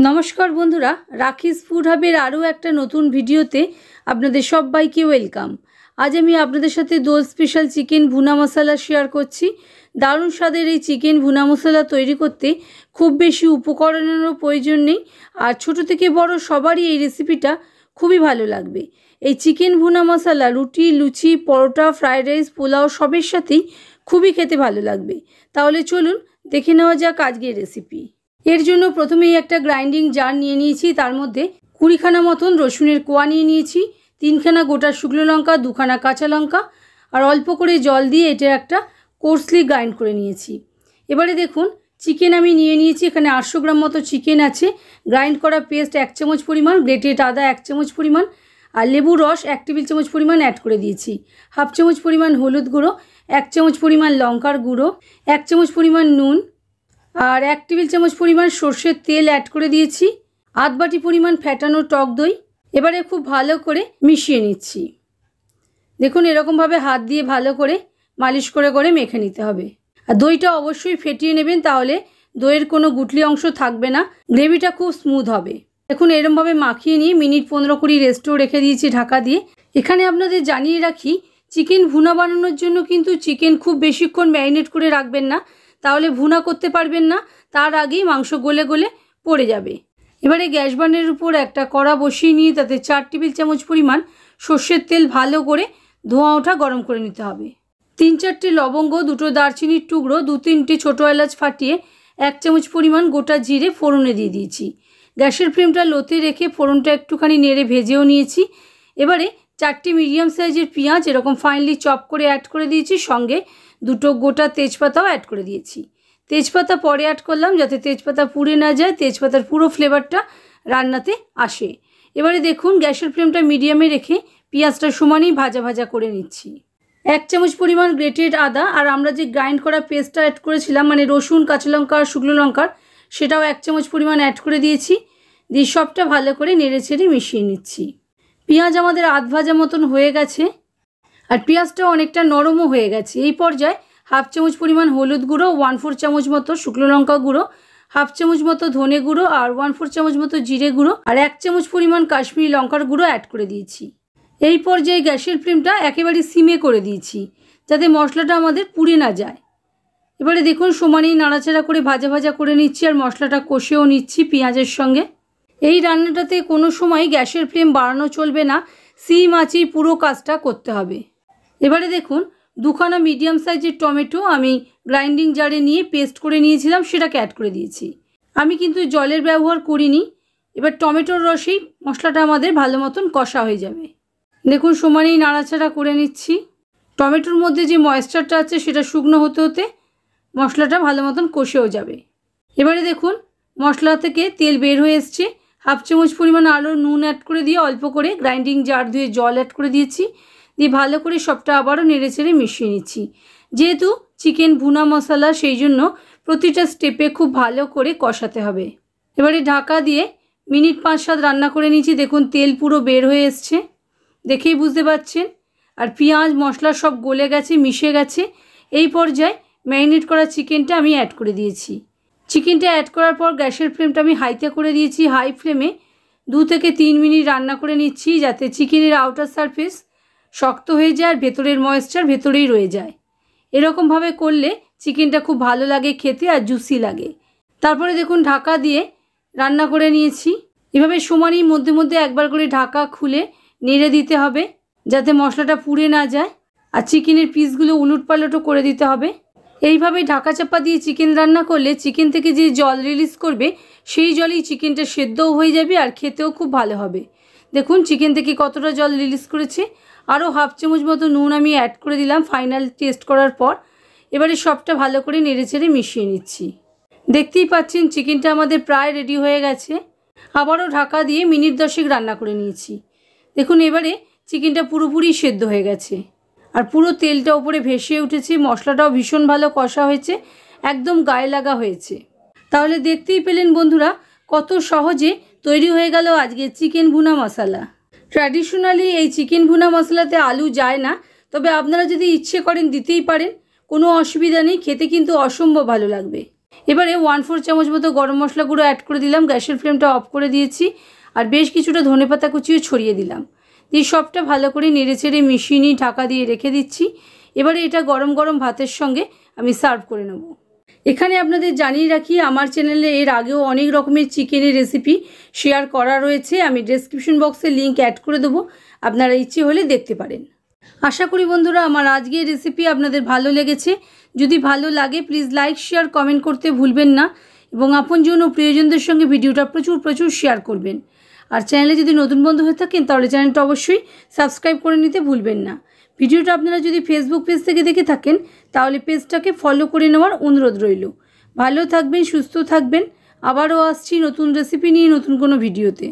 नमस्कार बंधुरा राखिस फूड हाबेर आरो एक नतून भिडियोते आपनादेर सबाइके वेलकाम। आज आमी आपनादेर साथे दोल स्पेशल चिकेन भुना मशाला शेयर करछि। दारुण स्वादेर এই चिकेन भुना मशाला तैरी करते खूब बेशी उपकरणेरो प्रयोजन नेই আর ছোট থেকে বড় সবারই এই রেসিপিটা খুবই ভালো লাগবে। এই চিকেন ভুনা মশলা রুটি, লুচি, পরোটা, ফ্রাইড রাইস, পোলাও সবের সাথেই খুবই খেতে ভালো লাগবে। তাহলে চলুন দেখে নেওয়া যাক আজকের রেসিপি। এর জন্য প্রথমেই একটা গ্রাইন্ডিং জার নিয়ে নিয়েছি, তার মধ্যে 20 খানা মতন রসুনের কোয়া নিয়ে নিয়েছি, 3 খানা গোটা শুকনো লঙ্কা, 2 খানা কাঁচা লঙ্কা আর অল্প করে জল দিয়ে এটা একটা কোর্সলি গ্রাইন্ড করে নিয়েছি। এবারে দেখুন চিকেন আমি নিয়ে নিয়েছি, এখানে 800 গ্রাম মতো চিকেন আছে। গ্রাইন্ড করা পেস্ট 1 চামচ পরিমাণ, গ্রেটেড আদা 1 চামচ পরিমাণ আর লেবু রস 1 টেবিল চামচ পরিমাণ অ্যাড করে দিয়েছি। হাফ চামচ পরিমাণ হলুদ গুঁড়ো, 1 চামচ পরিমাণ লঙ্কার গুঁড়ো, 1 চামচ পরিমাণ নুন আর 1 টেবিল চামচ পরিমাণ সরষের তেল অ্যাড করে দিয়েছি। আধ বাটি পরিমাণ ফ্যাটানো টক দই। এবারে খুব ভালো করে মিশিয়ে নিচ্ছি। দেখুন এরকমভাবে হাত দিয়ে ভালো করে মালিশ করে করে মেখে নিতে হবে। আর দইটা অবশ্যই ফেটিয়ে নেবেন, তাহলে দইয়ের কোনো গুটলি অংশ থাকবে না, গ্রেভিটা খুব স্মুথ হবে। দেখুন এরকমভাবে মাখিয়ে নিয়ে মিনিট 15-20 রেস্টও রেখে দিয়েছি ঢাকা দিয়ে। এখানে আপনাদের জানিয়ে রাখি, চিকেন ভুনা বানানোর জন্য কিন্তু চিকেন খুব বেশিক্ষণ ম্যারিনেট করে রাখবেন না, তাহলে ভুনা করতে পারবেন না, তার আগেই মাংস গলে গলে পড়ে যাবে। এবারে গ্যাস বার্নের উপর একটা কড়া বসিয়ে নিয়ে তাতে 4 টেবিল চামচ পরিমাণ সর্ষের তেল ভালো করে ধোঁয়া ওঠা গরম করে নিতে হবে। 3-4টে লবঙ্গ, 2টো দারচিনির টুকরো, 2-3টে ছোটো এলাচ ফাটিয়ে 1 চামচ পরিমাণ গোটা জিরে ফোড়নে দিয়ে দিয়েছি। গ্যাসের ফ্লেমটা লোতে রেখে ফোড়নটা একটুখানি নেড়ে ভেজেও নিয়েছি। এবারে 4টে মিডিয়াম সাইজের পেঁয়াজ এরকম ফাইনলি চপ করে অ্যাড করে দিয়েছি, সঙ্গে 2টো গোটা তেজপাতাও অ্যাড করে দিয়েছি। তেজপাতা পরে অ্যাড করলাম যাতে তেজপাতা পুড়ে না যায়, তেজপাতার পুরো ফ্লেভারটা রান্নাতে আসে। এবারে দেখুন গ্যাসের ফ্লেমটা মিডিয়ামে রেখে পেঁয়াজটা সমানই ভাজা ভাজা করে নিচ্ছি। 1 চামচ পরিমাণ গ্রেটেড আদা আর আমরা যে গ্রাইন্ড করা পেস্টটা অ্যাড করেছিলাম, মানে রসুন, কাঁচা লঙ্কা আর শুকনো লঙ্কার, সেটাও 1 চামচ পরিমাণ অ্যাড করে দিয়েছি। দিয়ে সবটা ভালো করে নেড়ে ছেড়ে মিশিয়ে নিচ্ছি। পেঁয়াজ আমাদের আধ ভাজা মতন হয়ে গেছে আর পেঁয়াজটাও অনেকটা নরমও হয়ে গেছে। এই পর্যায়ে হাফ চামচ পরিমাণ হলুদ গুঁড়ো, 1/4 চামচ মতো শুকনো লঙ্কা গুঁড়ো, হাফ চামচ মতো ধনে গুঁড়ো আর 1/4 চামচ মতো জিরে গুঁড়ো আর 1 চামচ পরিমাণ কাশ্মীরি লঙ্কার গুঁড়ো অ্যাড করে দিয়েছি। এই পর্যায়ে গ্যাসের ফ্লেমটা একেবারে সিমে করে দিয়েছি যাতে মশলাটা আমাদের পুড়ে না যায়। এবারে দেখুন সমানেই নাড়াচাড়া করে ভাজা ভাজা করে নিচ্ছি আর মশলাটা কষেও নিচ্ছি পেঁয়াজের সঙ্গে। এই রান্নাটাতে কোনো সময় গ্যাসের ফ্লেম বাড়ানো চলবে না, সিম আঁচেই পুরো কাজটা করতে হবে। এবারে দেখুন 2 খানা মিডিয়াম সাইজের টমেটো আমি গ্রাইন্ডিং জারে নিয়ে পেস্ট করে নিয়েছিলাম, সেটাকে অ্যাড করে দিয়েছি। আমি কিন্তু জলের ব্যবহার করিনি। এবার টমেটোর রসেই মশলাটা আমাদের ভালো মতন কষা হয়ে যাবে। দেখুন সমানেই নাড়াচাড়া করে নিচ্ছি। টমেটোর মধ্যে যে ময়েশ্চারটা আছে সেটা শুকনো হতে হতে মশলাটা ভালো মতন কষেও যাবে। এবারে দেখুন মশলা থেকে তেল বের হয়ে এসছে। হাফ চামচ পরিমাণ আরও নুন অ্যাড করে দিয়ে অল্প করে গ্রাইন্ডিং জার ধুয়ে জল অ্যাড করে দিয়েছি। দিয়ে ভালো করে সবটা আবারও নেড়ে চেড়ে মিশিয়ে নিচ্ছি। যেহেতু চিকেন ভুনা মশলা, সেই জন্য প্রতিটা স্টেপে খুব ভালো করে কষাতে হবে। এবারে ঢাকা দিয়ে মিনিট 5-7 রান্না করে নিয়েছি। দেখুন তেল পুরো বের হয়ে এসছে, দেখেই বুঝতে পারছেন। আর পেঁয়াজ মশলা সব গলে গেছে, মিশে গেছে। এই পর্যায়ে ম্যারিনেট করা চিকেনটা আমি অ্যাড করে দিয়েছি। চিকেনটা অ্যাড করার পর গ্যাসের ফ্লেমটা আমি হাইতে করে দিয়েছি। হাই ফ্লেমে 2 থেকে 3 মিনিট রান্না করে নিচ্ছি যাতে চিকেনের আউটার সারফেস শক্ত হয়ে যায় আর ভেতরের ময়েশ্চার ভেতরেই রয়ে যায়। এরকমভাবে করলে চিকেনটা খুব ভালো লাগে খেতে আর জুসি লাগে। তারপরে দেখুন ঢাকা দিয়ে রান্না করে নিয়েছি। এভাবে সমানই মধ্যে মধ্যে একবার করে ঢাকা খুলে নেড়ে দিতে হবে যাতে মশলাটা পুড়ে না যায়, আর চিকেনের পিসগুলো উলটপালটও করে দিতে হবে। এইভাবে ঢাকা চাপা দিয়ে চিকেন রান্না করলে চিকেন থেকে যে জল রিলিজ করবে সেই জলেই চিকেনটা সেদ্ধও হয়ে যাবে আর খেতেও খুব ভালো হবে। দেখুন চিকেন থেকে কতটা জল রিলিজ করেছে। আরও হাফ চামচ মতো নুন আমি অ্যাড করে দিলাম ফাইনাল টেস্ট করার পর। এবারে সবটা ভালো করে নেড়ে চেড়ে মিশিয়ে নিচ্ছি। দেখতেই পাচ্ছেন চিকেনটা আমাদের প্রায় রেডি হয়ে গেছে। আবারও ঢাকা দিয়ে মিনিট 10 রান্না করে নিয়েছি। দেখুন এবারে চিকেনটা পুরোপুরি সেদ্ধ হয়ে গেছে আর পুরো তেলটা উপরে ভেসে উঠেছে। মশলাটাও ভীষণ ভালো কষা হয়েছে, একদম গায়ে লাগা হয়েছে। তাহলে দেখতেই পেলেন বন্ধুরা কত সহজে তৈরি হয়ে গেল আজকে চিকেন ভুনা মশলা। ট্র্যাডিশনালি এই চিকেন ভুনা মশলাতে আলু যায় না, তবে আপনারা যদি ইচ্ছে করেন দিতেই পারেন, কোনো অসুবিধা নেই, খেতে কিন্তু অসম্ভব ভালো লাগবে। এবারে 1/4 চামচ মতো গরম মশলা গুঁড়ো অ্যাড করে দিলাম। গ্যাসের ফ্লেমটা অফ করে দিয়েছি আর বেশ কিছুটা ধনেপাতা কুচিও ছড়িয়ে দিলাম। দিয়ে সবটা ভালো করে নেড়েচেড়ে মিশিয়ে নিয়ে ঢাকা দিয়ে রেখে দিচ্ছি। এবারে এটা গরম গরম ভাতের সঙ্গে আমি সার্ভ করে নেব। এখানে আপনাদের জানিয়ে রাখি, আমার চ্যানেলে এর আগেও অনেক রকমের চিকেনের রেসিপি শেয়ার করা রয়েছে। আমি ডেসক্রিপশন বক্সে লিঙ্ক অ্যাড করে দেবো, আপনারা ইচ্ছে হলে দেখতে পারেন। আশা করি বন্ধুরা আমার আজকের রেসিপি আপনাদের ভালো লেগেছে। যদি ভালো লাগে প্লিজ লাইক শেয়ার কমেন্ট করতে ভুলবেন না এবং আপনজন ও প্রিয়জনদের সঙ্গে ভিডিওটা প্রচুর শেয়ার করবেন। আর চ্যানেলে যদি নতুন বন্ধু হয়ে থাকেন তাহলে চ্যানেলটা অবশ্যই সাবস্ক্রাইব করে নিতে ভুলবেন না। ভিডিওটা আপনারা যদি ফেসবুক পেজ থেকে দেখে থাকেন তাহলে পেজটাকে ফলো করে নেওয়ার অনুরোধ রইল। ভালো থাকবেন, সুস্থ থাকবেন। আবারও আসছি নতুন রেসিপি নিয়ে নতুন কোনো ভিডিওতে।